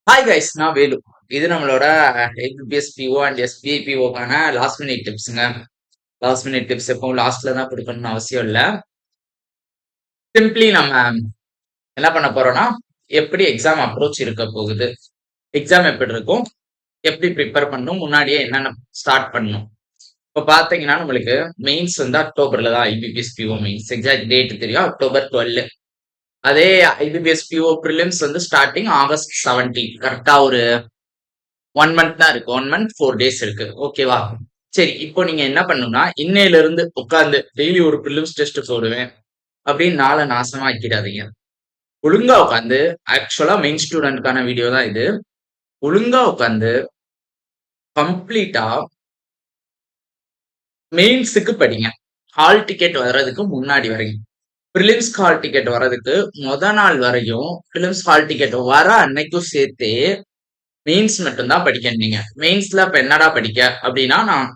Hi guys, நான் வேலு. இது நம்மளோட ஐபிபிஎஸ் பிஓ அண்ட் எஸ்பிஐ பிஓக்கான லாஸ்ட் மினிட் டிப்ஸுங்க. லாஸ்ட் மினிட் டிப்ஸ் எப்பவும் லாஸ்ட்ல தான் கொடுக்கணும்னு அவசியம் இல்லை. சிம்பிளி நம்ம என்ன பண்ண போறோம்னா, எப்படி எக்ஸாம் அப்ரோச் இருக்க போகுது, எக்ஸாம் எப்படி இருக்கும், எப்படி ப்ரிப்பேர் பண்ணணும், முன்னாடியே என்னென்ன ஸ்டார்ட் பண்ணணும். இப்போ பார்த்தீங்கன்னா நம்மளுக்கு மெயின்ஸ் வந்து அக்டோபர்ல தான் IBPS PO mains exact date தெரியும், அக்டோபர் 12. அதே ஐபிபிஎஸ் பிஓ ப்ரிலிம்ஸ் வந்து ஸ்டார்டிங் ஆகஸ்ட் 17. கரெக்டா ஒரு 1 மந்த் தான் இருக்கு. 1 மந்த் 4 டேஸ் இருக்கு. ஓகேவா? சரி, இப்போ நீங்க என்ன பண்ணணும்னா, இன்னையில இருந்து உட்கார்ந்து டெய்லி ஒரு ப்ரிலிம்ஸ் டெஸ்ட் போடுவேன் அப்படின்னு நாளை நாசமா ஆக்கிடாதீங்க. ஒழுங்கா உட்காந்து, ஆக்சுவலா மெயின் ஸ்டூடெண்ட்கான வீடியோ தான் இது. ஒழுங்கா உட்காந்து கம்ப்ளீட்டா மெயின்ஸுக்கு படிங்க. ஹால் டிக்கெட் வர்றதுக்கு முன்னாடி வரையும், ப்ரிலிம்ஸ் ஹால் டிக்கெட் வர்றதுக்கு நாள் வரையும், ப்ரிலிம்ஸ் ஹால் டிக்கெட் வர அன்னைக்கும் சேர்த்தே மெயின்ஸ் மட்டும்தான் படிக்கணும். நீங்க மெயின்ஸ்ல இப்ப என்னடா படிக்க அப்படின்னா, நான்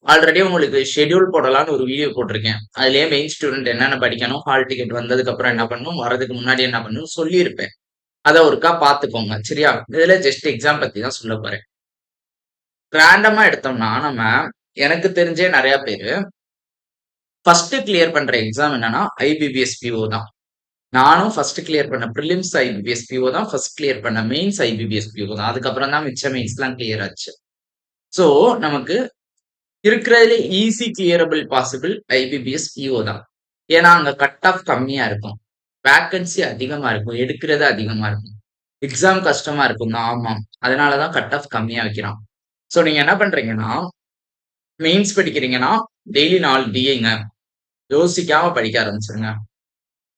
ஆல்ரெடி உங்களுக்கு ஷெட்யூல் போடலான்னு ஒரு வீடியோ போட்டிருக்கேன். அதுலயே மெயின் ஸ்டூடெண்ட் என்னென்ன படிக்கணும், ஹால் டிக்கெட் வந்ததுக்கு அப்புறம் என்ன பண்ணணும், வரதுக்கு முன்னாடி என்ன பண்ணணும் சொல்லியிருப்பேன். அதை ஒருக்கா பாத்துக்கோங்க. சரியா? இதுல ஜஸ்ட் எக்ஸாம் பத்தி தான் சொல்ல போறேன். ரேண்டமா எடுத்தோம்னா நம்ம, எனக்கு தெரிஞ்சே நிறைய பேரு ஃபர்ஸ்ட் கிளியர் பண்ற எக்ஸாம் என்னன்னா ஐபிபிஎஸ் பிஓ தான். நானும் ஃபர்ஸ்ட் கிளியர் பண்ண ப்ரிலிம்ஸ் ஐபிபிஎஸ் பிஓ தான், ஃபர்ஸ்ட் கிளியர் பண்ண மெயின்ஸ் ஐபிபிஎஸ் பிஓ தான். அதுக்கப்புறம் தான் மிச்ச மெயின்ஸ் எல்லாம் கிளியர் ஆச்சு. சோ நமக்கு இருக்கிறதுல ஈஸி கிளியரபிள் பாசிபிள் ஐபிபிஎஸ் பிஓ தான். ஏன்னா அங்க கட் ஆஃப் கம்மியா இருக்கும், வேக்கன்சி அதிகமா இருக்கும், எடுக்கிறது அதிகமா இருக்கும், எக்ஸாம் கஷ்டமா இருக்கும். ஆமாம், அதனாலதான் கட் ஆஃப் கம்மியா வைக்கிறான். சோ நீங்க என்ன பண்றீங்கன்னா, மெயின்ஸ் படிக்கிறீங்கன்னா டெய்லி 4 டிஏங்க, யோசிக்காம படிக்க ஆரம்பிச்சிருங்க.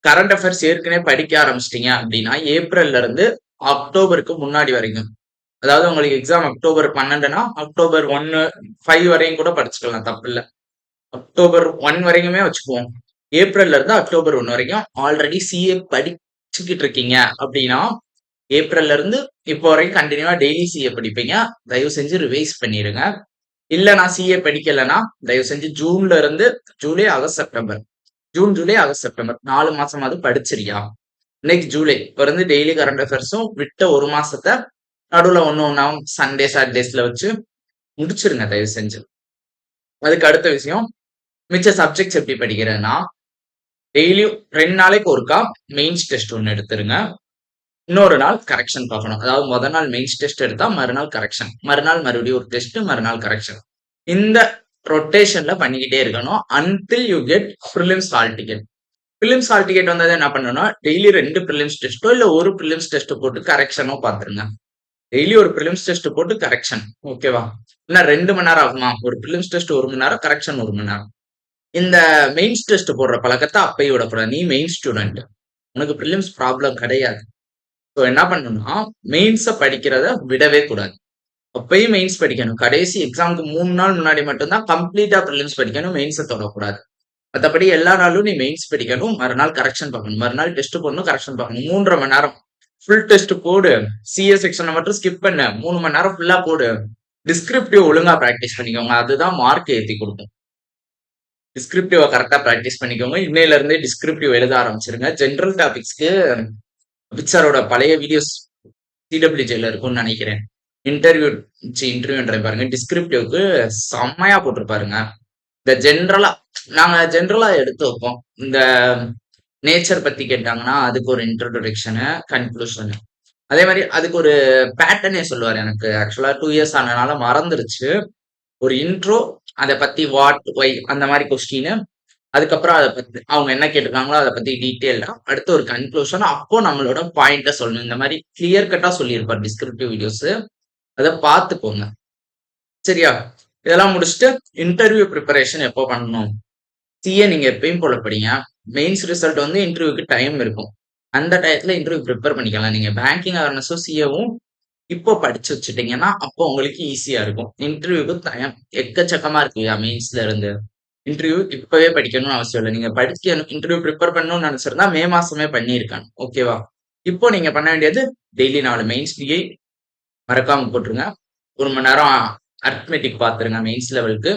கரண்ட் அஃபேர்ஸ் ஏற்கனவே படிக்க ஆரம்பிச்சிட்டீங்க அப்படின்னா ஏப்ரல்ல இருந்து அக்டோபருக்கு முன்னாடி வரைக்கும், அதாவது உங்களுக்கு எக்ஸாம் அக்டோபர் 12னா அக்டோபர் 1, 5 வரையும் கூட படிச்சுக்கலாம், தப்பு இல்லை. அக்டோபர் 1 வரைக்குமே வச்சுக்குவோம். ஏப்ரல்ல இருந்து அக்டோபர் 1 வரைக்கும் ஆல்ரெடி சிஏ படிச்சுக்கிட்டு இருக்கீங்க அப்படின்னா, ஏப்ரல்ல இருந்து இப்போ வரைக்கும் கண்டினியூவா டெய்லி சிஏ படிப்பீங்க. தயவு செஞ்சு ரிவைஸ் பண்ணிருங்க. இல்ல நான் சிஏ படிக்கலைன்னா தயவு செஞ்சு ஜூன்ல இருந்து July, August, September, June, July, August, September 4 மாசமாவது படிச்சிருக்கியா? இன்னைக்கு ஜூலை, இப்ப இருந்து டெய்லி கரண்ட் அஃபேர்ஸும் விட்ட ஒரு மாசத்தை நடுவுல ஒன்னாவும் சண்டே சாட்டர்டேஸ்ல வச்சு முடிச்சிருங்க தயவு செஞ்சு. அதுக்கு அடுத்த விஷயம், மிச்ச சப்ஜெக்ட்ஸ் எப்படி படிக்கிறேன்னா, டெய்லியும் 2 நாளைக்கு ஒருக்கா மெயின்ஸ் டெஸ்ட் ஒன்று எடுத்துருங்க. இன்னொரு நாள் கரெக்ஷன் பார்க்கணும். அதாவது முதல் நாள் மெயின்ஸ் டெஸ்ட் எடுத்தா மறுநாள் கரெக்ஷன், மறுநாள் மறுபடியும் ஒரு டெஸ்ட், மறுநாள் கரெக்ஷன். இந்த ரொட்டேஷன்ல பண்ணிக்கிட்டே இருக்கணும் until you get prelims hall ticket. Prelims hall ticket வந்தது என்ன பண்ணணும்னா, டெய்லி 2 ப்ரிலிம்ஸ் டெஸ்ட்டோ இல்ல ஒரு ப்ரிலிம்ஸ் டெஸ்ட் போட்டு கரெக்ஷனோ பாத்துருங்க. டெய்லி ஒரு ப்ரிலிம்ஸ் டெஸ்ட் போட்டு கரெக்ஷன். ஓகேவா? என்ன 2 மணி நேரம் ஆகுமா? ஒரு ப்ரிலிம்ஸ் டெஸ்ட் 1 மணி நேரம், கரெக்ஷன் 1 மணி நேரம். இந்த மெயின்ஸ் டெஸ்ட் போடுற பழக்கத்தை அப்பயே விடக்கூடாது. நீ மெயின் ஸ்டூடெண்ட், உனக்கு ப்ரிலிம்ஸ் ப்ராப்ளம் கிடையாது. ஸோ என்ன பண்ணணும்னா, மெயின்ஸை படிக்கிறத விடவே கூடாது. அப்பயும் மெயின்ஸ் படிக்கணும். கடைசி எக்ஸாமுக்கு 3 நாள் முன்னாடி மட்டும்தான் கம்ப்ளீட்டா ப்ரிலிம்ஸ் படிக்கணும், மெயின்ஸை தொடக்கூடாது. மற்றபடி எல்லா நாளும் நீ மெயின்ஸ் படிக்கணும், மறுநாள் கரெக்ஷன் பார்க்கணும், மறுநாள் டெஸ்ட் போடணும், கரெக்ஷன் பார்க்கணும். 3.5 மணி நேரம் ஃபுல் டெஸ்ட் போடு. சிஎஸ் செக்ஷனை மட்டும் ஸ்கிப் பண்ண 3 மணி நேரம் ஃபுல்லா போடு. டிஸ்கிரிப்டிவ் ஒழுங்கா பிராக்டிஸ் பண்ணிக்கோங்க, அதுதான் மார்க் ஏற்றி கொடுக்கும். டிஸ்கிரிப்டிவ் கரெக்டா பிராக்டிஸ் பண்ணிக்கோங்க. இன்னையில இருந்தே டிஸ்கிரிப்டிவ் எழுத ஆரம்பிச்சிருங்க. ஜென்ரல் டாபிக்ஸ்க்கு பிக்சரோட பழைய வீடியோஸ் சிடபிள்யூஜேல இருக்கும்னு நினைக்கிறேன். இன்டர்வியூன்ற பாருங்க, டிஸ்கிரிப்டிவ்க்கு செம்மையா போட்டிருப்பாருங்க. இந்த நாங்க ஜென்ரலா எடுத்து வைப்போம். இந்த நேச்சர் பத்தி கேட்டாங்கன்னா அதுக்கு ஒரு இன்ட்ரோடக்ஷனு, கன்க்ளூஷனு, அதே மாதிரி அதுக்கு ஒரு பேட்டர்னே சொல்லுவார். எனக்கு ஆக்சுவலா 2 இயர்ஸ் ஆனதுனால மறந்துருச்சு. ஒரு இன்ட்ரோ, அதை பத்தி வாட், ஒய், அந்த மாதிரி கொஸ்டின், அதுக்கப்புறம் அதை பத்தி அவங்க என்ன கேட்டிருக்காங்களோ அதை பத்தி டீட்டெயில்டா, அடுத்து ஒரு கன்க்ளூஷன், அப்போ நம்மளோட பாயிண்ட சொல்லணும். இந்த மாதிரி கிளியர் கட்டா சொல்லியிருப்பார் டிஸ்கிரிப்டிவ் வீடியோஸ். அதை பார்த்துக்கோங்க. சரியா? இதெல்லாம் முடிச்சுட்டு இன்டர்வியூ ப்ரிப்பரேஷன் எப்போ பண்ணணும்? சிஏ நீங்க எப்பயும் போல படிங்க. மெயின்ஸ் ரிசல்ட் வந்து இன்டர்வியூக்கு டைம் இருக்கும். அந்த டயத்துல இன்டர்வியூ ப்ரிப்பேர் பண்ணிக்கலாம். நீங்க பேங்கிங் அவேர்னஸும் சிஏவும் இப்போ படிச்சு வச்சுட்டீங்கன்னா அப்போ உங்களுக்கு ஈஸியா இருக்கும். இன்டர்வியூக்கு டைம் எக்கச்சக்கமா இருக்கு மெயின்ஸ்ல இருந்து. இன்டர்வியூ இப்பவே படிக்கணும்னு அவசியம் இல்லை. நீங்க படிக்க இன்டர்வியூ ப்ரிப்பேர் பண்ணணும்னு நினைச்சிருந்தா மே மாசமே பண்ணியிருக்காங்க. ஓகேவா? இப்போ நீங்க பண்ண வேண்டியது டெய்லி 4 மெயின்ஸ் டிஏ மறக்காம போட்டுருங்க. 1 மணி நேரம் அர்த்மெட்டிக் பாத்துருங்க மெயின்ஸ் லெவலுக்கு.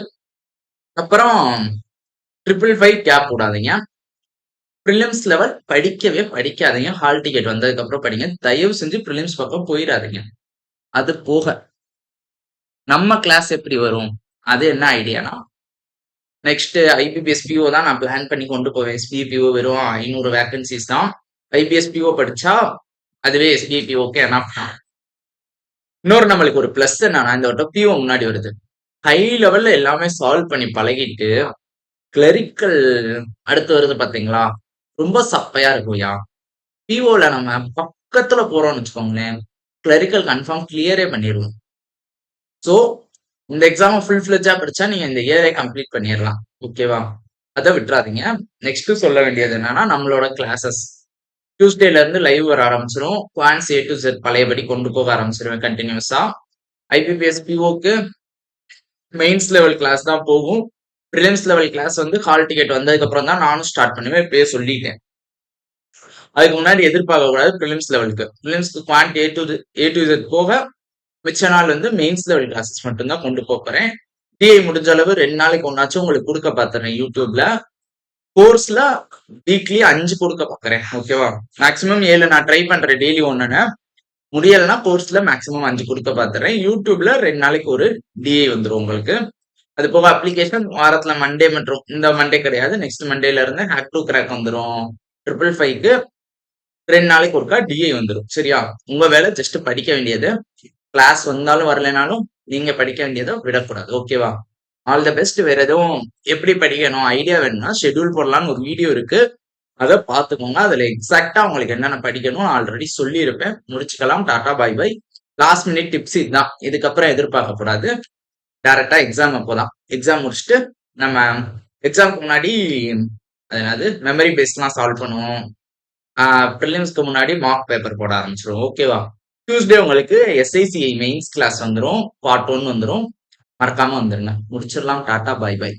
அப்புறம் 555 கேப் விடாதீங்க. ப்ரிலிம்ஸ் லெவல் படிக்கவே படிக்காதீங்க. ஹால் டிக்கெட் வந்ததுக்கு அப்புறம் படிங்க. தயவு செஞ்சு ப்ரிலிம்ஸ் பக்கம் போயிடாதீங்க. அது போக நம்ம கிளாஸ் எப்படி வரும்? அது என்ன ஐடியானா, நெக்ஸ்ட் ஐபிபிஎஸ் பிஓ தான் நான் பிளான் பண்ணி கொண்டு போவேன். எஸ்பிஐ பிஓ வெறும் 500 வேகன்சிஸ் தான். ஐபிஎஸ் பிஓ படிச்சா அதுவே எஸ்பிஐ பிஓக்கு எனாஃப் தான். இன்னொரு நம்மளுக்கு ஒரு பிளஸ் என்னன்னா, இந்த வட்டம் பிஓ முன்னாடி வருது. ஹை லெவல்ல எல்லாமே சால்வ் பண்ணி பழகிட்டு கிளரிக்கல் அடுத்து வருது பாத்தீங்களா? ரொம்ப சப்பையா இருக்கும்யா. பிஓல நம்ம பக்கத்துல போறோம்னு வச்சுக்கோங்களேன், கிளரிக்கல் கன்ஃபார்ம் கிளியரே பண்ணிடுவோம். ஸோ இந்த எக்ஸாமை ஃபுல் ஃபிளெஜ்ஜா படிச்சா நீங்க இந்த இயரை கம்ப்ளீட் பண்ணிடலாம். ஓகேவா? அதை விட்டுறாதீங்க. நெக்ஸ்ட் சொல்ல வேண்டியது என்னன்னா, நம்மளோட கிளாஸஸ் டியூஸ்டேல இருந்து லைவ் வர ஆரம்பிச்சிடும். குவான்ஸ் A to Z பழையபடி கொண்டு போக ஆரம்பிச்சிருவேன் கண்டினியூஸா. ஐபிபிஎஸ் பிஓக்கு மெயின்ஸ் லெவல் கிளாஸ் தான் போகும். ப்ரிலிம்ஸ் லெவல் கிளாஸ் வந்து ஹால் டிக்கெட் வந்ததுக்கு அப்புறம் தான் நானும் ஸ்டார்ட் பண்ணுவேன். இப்பயே சொல்லிட்டேன். அதுக்கு முன்னாடி எதிர்பார்க்க கூடாது ப்ரிலிம்ஸ் லெவலுக்கு. ப்ரிலிம்ஸ்க்கு குவான்ட் A to Z போக மிச்ச நாள் வந்து மெயின்ஸ் லெவல் கிளாஸஸ் மட்டும்தான் கொண்டு போறேன். டிஐ முடிஞ்ச அளவு 2 நாளைக்கு ஒன்னாச்சும் உங்களுக்கு கொடுக்க பார்த்துறேன் யூடியூப்ல. கோர்ஸ்ல வீக்லி 5 கொடுக்க பார்க்குறேன். ஓகேவா? மேக்ஸிமம் 7 நான் ட்ரை பண்றேன் டெய்லி ஒண்ணுன்னு. முடியலைன்னா கோர்ஸ்ல மேக்ஸிமம் 5 கொடுக்க பார்த்துறேன். யூடியூப்ல 2 நாளைக்கு ஒரு டிஐ வந்துடும் உங்களுக்கு. அது போக அப்ளிகேஷன் வாரத்துல மண்டே மற்றும் இந்த மண்டே கிடையாது, நெக்ஸ்ட் மண்டேல இருந்து ஹேக் டு கிராக் வந்துடும். 555க்கு 2 நாளைக்கு ஒருக்கா டிஐ வந்துடும். சரியா? உங்க வேலை ஜஸ்ட் படிக்க வேண்டியது. கிளாஸ் வந்தாலும் வரலைனாலும் நீங்க படிக்க வேண்டியதை விடக்கூடாது. ஓகேவா? All the best. வேற எதுவும் எப்படி படிக்கணும் ஐடியா வேணும்னா ஷெட்யூல் போடலான்னு ஒரு வீடியோ இருக்கு, அதை பார்த்துக்கோங்க. அதுல எக்ஸாக்டா உங்களுக்கு என்னென்ன படிக்கணும் ஆல்ரெடி சொல்லியிருப்பேன். முடிச்சுக்கலாம். Ta ta bye bye. Last minute tips இதுதான். இதுக்கப்புறம் எதிர்பார்க்க கூடாது. டைரக்டா எக்ஸாம் அப்போதான். எக்ஸாம் முடிச்சுட்டு நம்ம எக்ஸாமுக்கு முன்னாடி அது என்னது மெமரி பேஸ்லாம் சால்வ் பண்ணுவோம். ப்ரிலிம்ஸ்க்கு முன்னாடி மார்க் பேப்பர் போட ஆரம்பிச்சிடும். ஓகேவா? டியூஸ்டே உங்களுக்கு எஸ்ஐசிஐ மெயின்ஸ் கிளாஸ் வந்துடும். பார்ட் 1 வந்துடும். மறக்காம வந்துருங்க. முடிச்சிடலாம். Ta ta bye by.